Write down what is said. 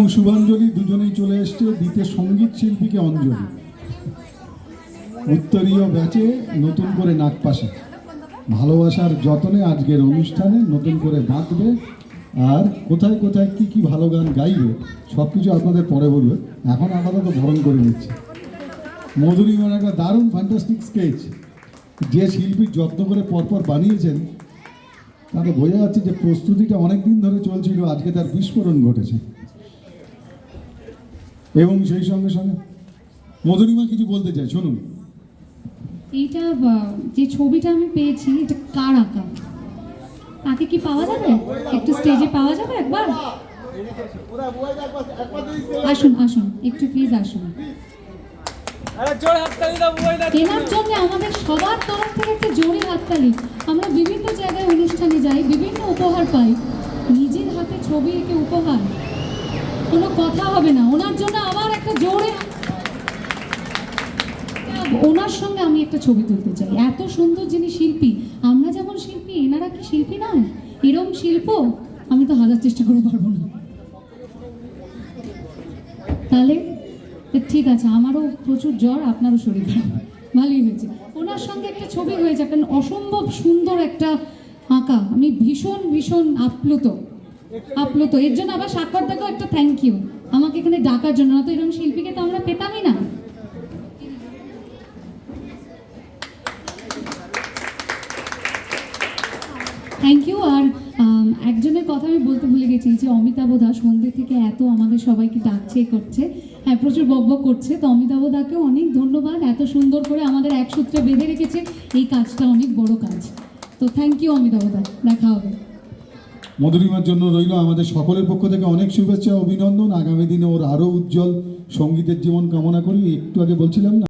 শুভাঞ্জলি দুজনেই চলে এসছে দিতে সঙ্গীত শিল্পীকে অঞ্জলি। উত্তরীয় ব্যাচে নতুন করে নাগপাশে ভালোবাসার যতনে আজকের অনুষ্ঠানে নতুন করে বাঁধবে। আর কোথায় কোথায় কি কি ভালো গান গাইবে সব কিছু আপনাদের পরে বলবে। এখন আপাতত বরণ করে নিচ্ছে মধুরিমার একটা দারুণ ফ্যান্টাস্টিক স্কেচ যে শিল্পী যত্ন করে পরপর বানিয়েছেন তাতে বোঝা যাচ্ছে যে প্রস্তুতিটা অনেক দিন ধরে চলছিল, আজকে তার বিস্ফোরণ ঘটেছে। এবং সেই সঙ্গে সঙ্গে মধুরিমা কিছু বলতে চাই, শুনুন। এইটা যে ছবিটা আমি পেয়েছি এটা কার আঁকা? তাকে কি পাওয়া যাবে? একটু স্টেজে পাওয়া যাবে একবার? আসুন আসুন একটু প্লিজ আসুন। এনার জন্য আমাদের সবার তরফ থেকে একটা জোরে হাততালি। আমরা বিভিন্ন জায়গায় অনুষ্ঠানে যাই, বিভিন্ন উপহার পাই, নিজের হাতে ছবি এঁকে উপহার, কোনো কথা হবে না। ওনার জন্য আবার একটা জোরে, ওনার সঙ্গে আমি একটা ছবি তুলতে চাই। এত সুন্দর যিনি শিল্পী, আমরা যেমন শিল্পী এনারা কি শিল্পী নয়? এরম শিল্প আমি তো হাজার চেষ্টা করে পারবো না। তাহলে ঠিক আছে, আমারও প্রচুর জ্বর, আপনারও শরীর খারাপ, ভালোই হয়েছে। ওনার সঙ্গে একটা ছবি হয়েছে, একটা অসম্ভব সুন্দর একটা আঁকা। আমি ভীষণ ভীষণ আপ্লুত। এর জন্য আবার সাক্ষরদাকেও একটা থ্যাংক ইউ আমাকে এখানে ডাকার জন্য। না তো এরকম শিল্পীকে তো আমরা পেতামই না। Thank you. আর একজনের কথা আমি বলতে ভুলে গেছি, যে অমিতাভ দা সন্ধ্যে থেকে এত আমাদের সবাইকে ডাকছে করছে, হ্যাঁ প্রচুর বকবক করছে, তো অমিতাভ দাকেও অনেক ধন্যবাদ। এত সুন্দর করে আমাদের এক সূত্রে বেঁধে রেখেছে, এই কাজটা অনেক বড় কাজ। তো থ্যাংক ইউ অমিতাভ দা, দেখা হবে। মধুরিমার জন্য রইল আমাদের সকলের পক্ষ থেকে অনেক শুভেচ্ছা, অভিনন্দন। আগামী দিনে ওর আরও উজ্জ্বল সঙ্গীতের জীবন কামনা করি। একটু আগে বলছিলাম না।